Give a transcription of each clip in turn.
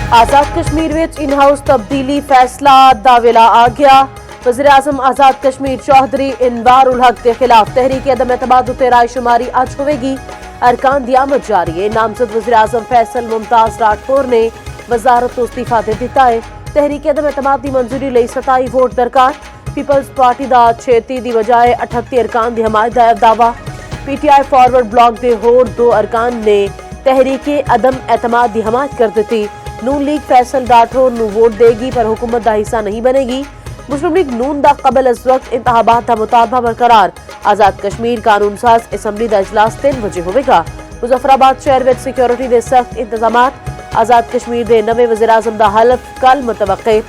Azad Kashmir which in house तब्दीली फैसला दा वेला आ गया। वज़ीर-ए-आज़म आजाद कश्मीर चौधरी इनवार उल हक के खिलाफ तहरीक अदम एतमाद उत्ते रायशुमारी अज होगी। अरकान दी आमद जारी है। नामजद वज़ीर-ए-आज़म फैसल मुमताज राठौर ने वजारत तो इस्तीफा दे दिता है। तहरीक अदम एतमाद की मंजूरी लई 27 वोट दरकार। पीपल्स पार्टी दा 36 दी बजाय 38 अरकान की हमायत दा दावा। PTI फॉरवर्ड ब्लॉक के होर 2 अरकान ने तहरीक अदम एतमाद की हमायत कर दी। नून लीग फैसल राठौर नू वोट देगी पर हुकूमत का हिस्सा नहीं बनेगी। मुस्लिम लीग नून दा कबल अज वक्त इंतखाबात का मुतालबा बरकरार। आजाद कश्मीर कानून साज असम्बली का इजलास 3 बजे होगा। मुजफ्फराबाद शहर में सिक्योरिटी के सख्त इंतजामात। आजाद कश्मीर के नवे वज़ीर-ए-आज़म का हलफ कल मुतवक्के।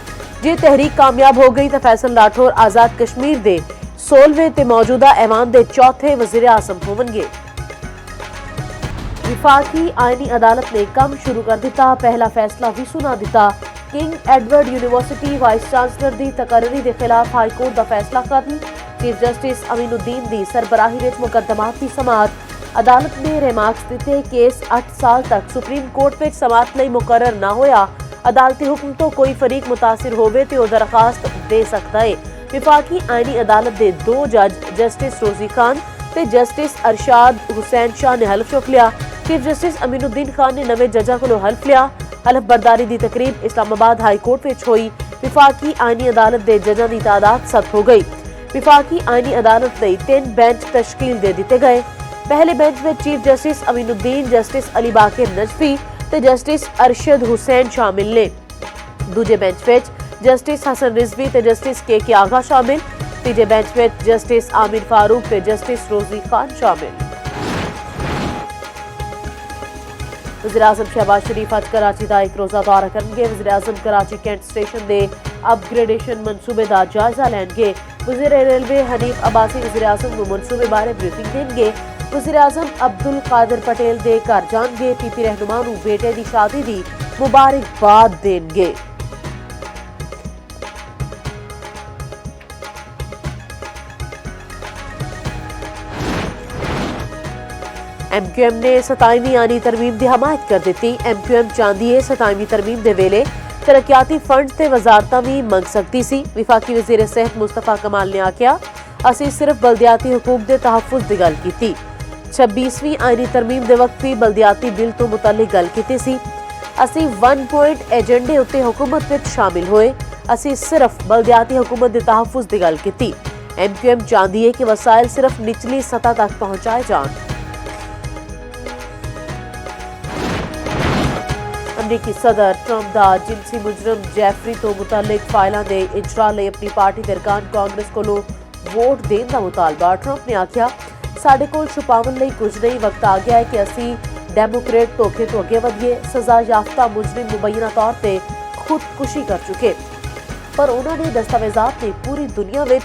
जे तहरीक कामयाब हो गई तो फैसल राठौर आजाद कश्मीर के 16वें ते मौजूदा ऐवान के 4थे वज़ीर-ए-आज़म होवनगे। विफाकी आईनी अदालत ने काम शुरू कर दिता। पहला फैसला भी सुना दिता। King Edward university vice chancellor की तकर्री के खिलाफ हाईकोर्ट का फैसला खत्म। चीफ जस्टिस अमीनुद्दीन की सरबराही विच मुकदमात की समात। अदालत ने रिमार्क्स दिते केस 8 साल तक सुप्रीम कोर्ट में समात लई मुकर्रर न होया। अदालती हुक्म तो कोई फरीक मुतासिर होवे ते दरखास्त दे सकता है। विफाकी आईनी अदालत के 2 जज जस्टिस रोजी खान ते जस्टिस अरशाद हुसैन शाह ने हल्फ चुक लिया। चीफ जस्टिस अमीनुद्दीन खान ने नवे जजा को हल्फ लिया। हल्फ बरदारी की तकरीब इस्लामाबाद हाई कोर्ट में हुई। विफाकी आईनी अदालत के जजा की तादाद 7 हो गई। विफाकी आईनी अदालत लई 3 बेंच तश्कील दे दिते गए। पहले बेंच में chief justice Aminuddin, justice Ali Baqir Najafi ते जस्टिस अरशद हुसैन शामिल ने। दूजे बेंच में जस्टिस हसन रिजवी ते जस्टिस के आगा शामिल। तीजे बेंच में जस्टिस आमिर फारूक ते जस्टिस रोजी खान शामिल। वज़ीर-ए-आज़म शहबाज शरीफ अज कराची का एक रोज़ा दौरा करेंगे। वज़ीर-ए-आज़म कराची कैंट स्टेशन के अपग्रेडेशन मनसूबे का जायजा लेंगे। वज़ीर रेलवे हनीफ अब्बासी वज़ीर-ए-आज़म को मनसूबे बारे ब्रीफिंग देंगे। वज़ीर-ए-आज़म अब्दुल कादिर पटेल दे घर जाएंगे। पीपी रहनुमा नू बेटे की शादी की मुबारकबाद देंगे। MQM ने 27वीं आनी तरमीम की हमायत कर दी। MQM चाहती है 27वीं तरमीम के वेले तरक्याती फंड ते वजारतां भी मंग सकती सी। विफाकी वज़ीर सेहत मुस्तफा कमाल ने आख्या असी सिर्फ बल्दियाती हुकूक के तहफ़्फ़ुज़ की गल की। 26वीं आईनी तरमीम के वक्त भी बल्दियाती बिल तो मुतल्लिक गल की सी। असी 1 पॉइंट एजेंडे उत्ते हुकूमत विच शामिल होए। असी सिर्फ बल्दियाती हुकूमत के तहफ़्फ़ुज़ की गल की। MQM चाहती है कि वसाइल सिर्फ निचली सतह तक पहुँचाए जान। अमरीकी सदर ट्रंप का जिनसी मुजरम जैफरी तो मुतल्लिक फाइलों के इजरा लई अपनी पार्टी के अरकान कांग्रेस को वोट देने का मुतालबा। ट्रंप ने आख्या साडे कोल छुपावन लई कुछ नहीं, वक्त आ गया है कि असी डेमोक्रेट धोखे तो अगे वधिए। सजा याफ्ता मुजरिम मुबैना तौर पर खुदकुशी कर चुके पर उन्होंने दस्तावेजात ने पूरी दुनिया में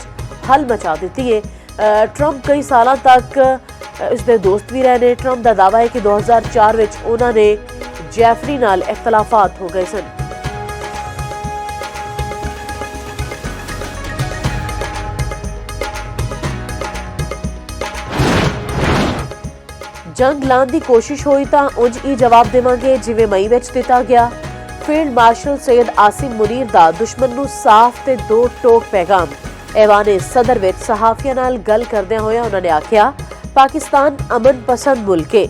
हल मचा दी है। ट्रंप कई साल तक इसके दोस्त भी रहे। ट्रंप का दावा है कि 2004 में उन्होंने जैफरी नाल इख्तलाफात हो गए सन। जंग लाने की कोशिश हुई तो उंज ही जवाब देवांगे जिवें मई विच दिता गया। फील्ड मार्शल सैयद आसिम मुनीर दा दुश्मन नूं साफ ते 2 टोक पैगाम। ऐवाने सदर विच सहाफियां नाल गल करदे होए उन्होंने आख्या पाकिस्तान अमन पसंद मुल्क है।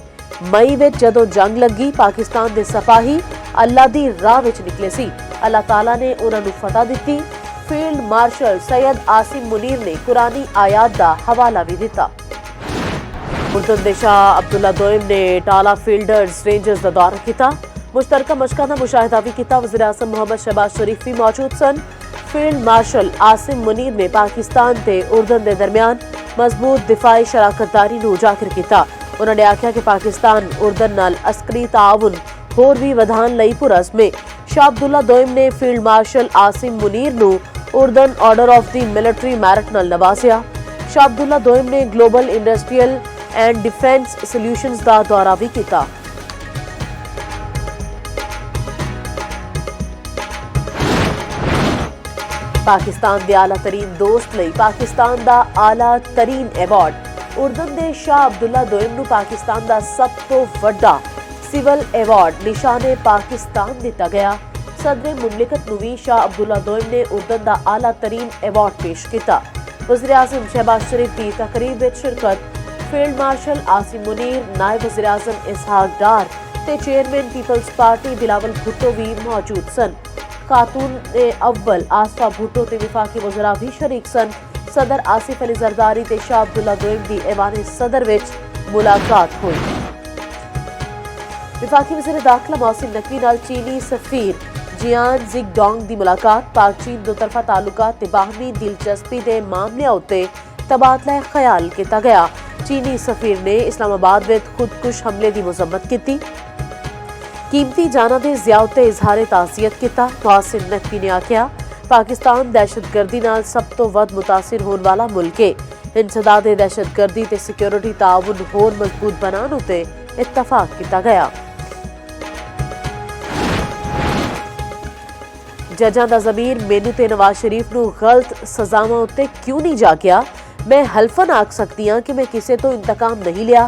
मई विच जदों जंग लगी पाकिस्तान के सिपाही अल्लाह दी राह विच निकले सी। अल्लाह ताला ने उन्हां नूं फतह दिती। फील्ड मार्शल सैयद आसिम मुनीर ने कुरानी आयात का हवाला भी दिता। उर्दन दे शाह अब्दुल्ला दोइम ने टाला फील्डर्स रेंजर्स का दौरा किया। मुश्तरका मशकां दा मुशाहिदा भी किया। वज़ीर-ए-आज़म मोहम्मद शहबाज शरीफ भी मौजूद सन। फील्ड मार्शल आसिम मुनीर ने पाकिस्तान ते उर्दन के दरमियान मजबूत दिफाई शराकतदारी नूं उजागर किया। उन्होंने आख्या कि पाकिस्तान उर्दन नाल अस्करी ताउन होर भी वधान लई पुरअज़्म है। शाह अब्दुल्ला दोइम ने फील्ड मार्शल आसिम मुनीर नूं उर्दन order of the military merit नाल नवाजिया। शाह अब्दुल्ला दोइम ने global industrial and defence solutions का दौरा भी किया। पाकिस्तान के आला तरीन दोस्त लई पाकिस्तान का आला तरीन एवॉर्ड। उर्दन दे शाह अब्दुल्ला दोइम नूं पाकिस्तान का सब तो वड्डा सिविल एवॉर्ड निशाने पाकिस्तान दिता गया। सदर मुमलिकत नूं भी शाह अब्दुल्ला दोइम ने उर्दन दा आला तरीन एवार्ड पेश किया। वज़ीर आज़म शहबाज शरीफ की तकरीब विच शिरकत फील्ड मार्शल आसिम मुनीर, नायब वज़ीर आज़म इसहाक डार ते chairman People's Party Bilawal Bhutto भी मौजूद सन। खातून अव्वल आसफा भुट्टो ते विफाकी वज़रा भी शरीक सन। सदर आसिफ अली जरदारी ते शाह अब्दुल्ला दोइम दी ऐवान सदर विच मुलाकात हुई। विफाकी वज़ीर दाखिला मोहसिन नकवी नाल चीनी सफीर जियान जिग डोंग दी मुलाकात पाक चीन दो तरफा तालुकात ते बाहमी दिलचस्पी दे मामलिਆਂ उत्ते तबादला ख्याल किया गया। चीनी सफीर ने इस्लामाबाद विच खुदकुश हमले की मुजम्मत की। कीमती जाना दे ज़िया उत्ते इजहार ताज़ियत किया। मोहसिन नकवी ने आख्या पाकिस्तान दहशतगर्दी नाल सब तो वध मुतासिर होने वाला मुल्क है। इंसदाद दहशतगर्दी ते सिक्योरिटी ताउन होर मजबूत बनाने उत्ते इत्तफाक किया गया। जजां दा ज़मीर मैनू ते नवाज शरीफ नूं गलत सज़ावां उत्ते क्यों नहीं जागिया। मैं हल्फन आख सकती हाँ कि मैं किसी तो इंतकाम नहीं लिया।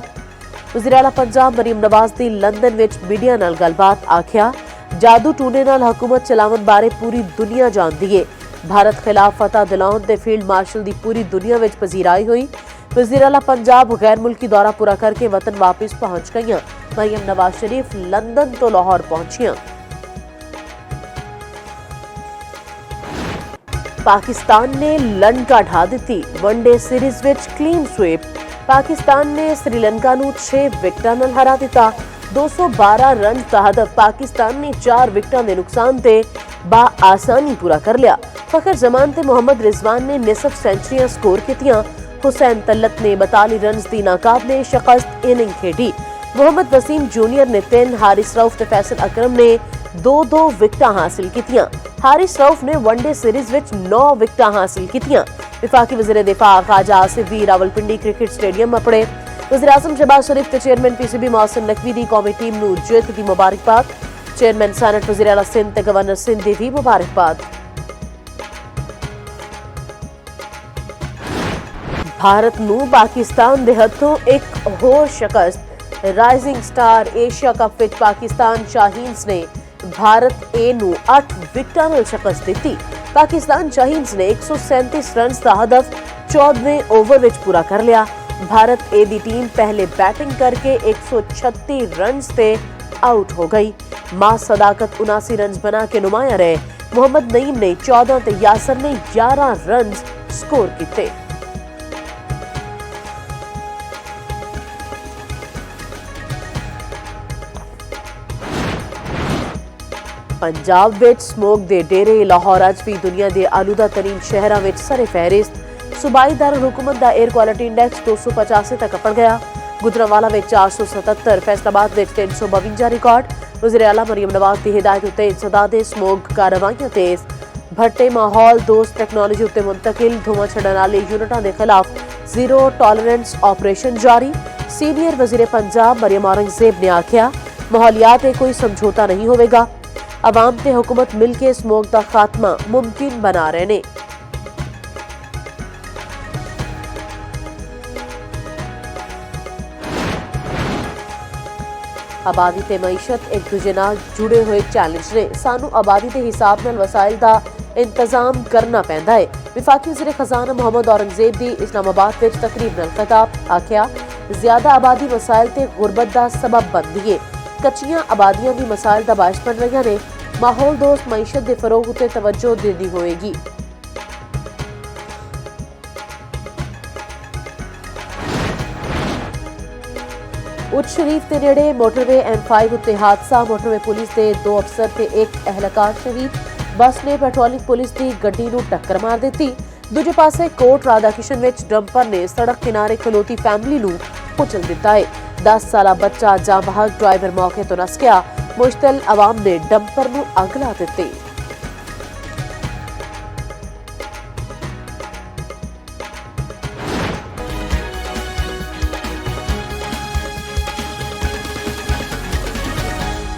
वज़ीर आला पंजाब मरीम नवाज दी लंदन विच मीडिया नाल गलबात आख्या जादू टूने नाल हुकूमत चलावन बारे पूरी दुनिया जानदी है। भारत खिलाफ फतह दिलाउण ते फील्ड मार्शल दी पूरी दुनिया विच पजीराई हुई। वज़ीर आला पंजाब गैर मुल्की दौरा पूरा करके वतन वापस पहुंच गईयां। मरीम नवाज शरीफ लंदन तो लाहौर पहुंचियां। पाकिस्तान ने लंका ढा दी। वनडे सीरीज विच क्लीन स्वीप। पाकिस्तान ने श्रीलंका नूं 6 विकेटां नाल हरा दिता। 212 रन का हदफ पाकिस्तान ने 4 विकेटां दे नुकसान ते आसानी पूरा कर लिया। फखर जमान ते मोहम्मद रिजवान ने निसफ सेंचुरियां स्कोर कीतियां। हुसैन तल्लत ने 42 रन की नाकाबले शिकस्त इनिंग खेडी। मोहम्मद वसीम जूनियर ने 3, हारिस रऊफ ते फैसल अकरम ने 2-2 विकेटां हासिल कीतियां। हारिस रऊफ ने वनडे सीरीज विच 9 विकेटां हासिल कीतियां। विफाकी वज़ीर दिफा ख्वाजा आसिफ भी रावलपिंडी क्रिकेट स्टेडियम अपने। वज़ीर आज़म शहबाज शरीफ ते चेयरमैन पीसीबी मोहसिन नकवी दी कौमी टीम नूं जित दी मुबारकबाद। चेयरमैन सैनेट वज़ीर आला सिंध ते गवर्नर सिंध दी भी मुबारकबाद। भारत नूं पाकिस्तान दे हथों एक होर शिकस्त। राइजिंग स्टार एशिया कप विच पाकिस्तान शाहीन्स ने भारत ए नूं 8 विकेटां नाल शिकस्त दी। पाकिस्तान शाहीन्स ने 137 रन का हदफ 14वें ओवर विच पूरा कर लिया। भारत ए दी टीम पहले बैटिंग करके 136 रन से आउट हो गई। मां सदाकत 79 रन बना के नुमाया रहे। मोहम्मद नईम ने 14 ते यासर ने 11 रन स्कोर किए। पंजाब विच स्मोक दे डेरे। लाहौर अज भी दुनिया के आलूदा तरीन शहरों में सरे फहरिस्त। सूबाई दारुल हुकूमत का एयर क्वालिटी इंडेक्स 285 तक अपड़ गया। गुजरांवाला में 477, फैसलाबाद में 352 रिकॉर्ड। वज़ीर आला मरीम नवाज की हिदायत उत्ते इंसदादे स्मोक कार्रवाइयां तेज। भट्टे माहौल दोस्त टेक्नोलॉजी उत्ते मुंतकिल। धुआं छड्डण वाले यूनिटां दे खिलाफ जीरो टॉलरेंस ऑपरेशन जारी। सीनियर वज़ीर पंजाब मरियम औरंगजेब ने आख्या माहौलियात ते कोई समझौता नहीं होवेगा। अवाम ते हुकूमत मिलके स्मोक का खात्मा मुमकिन बना रहे ने। आबादी ते मईशत एक दूजे नाल जुड़े हुए चैलेंज ने। सानू आबादी के हिसाब नाल वसाइल का इंतजाम करना पैंदा है। विफाकी वज़ीर खजाना मोहम्मद औरंगजेब दी इस्लामाबाद विच तकरीब नाल खिताब आख्या ज्यादा आबादी वसाइल ते गुरबत का सबब बनदी है। कच्चियां आबादियां भी मसाइल का बायस बन रही ने। माहौल दोस्त मईशत के फरोग उत्ते तवज्जो देनी होएगी। उच शरीफ के नेड़े मोटरवे M5 उत्ते हादसा। मोटरवे पुलिस के 2 अफसर ते एक एहलकार शहीद। बस ने पेट्रोलिंग पुलिस की गड्डी नूं टक्कर मार दी। दूजे पासे कोट राधाकिशन विच डंपर ने सड़क किनारे खलोती फैमिली नूं कुचल दिता है। 10 साला बच्चा जां बहक ड्राइवर मौके तो नस गया। मुश्तल अवाम ने डंपर नूं अग ला दित्ती।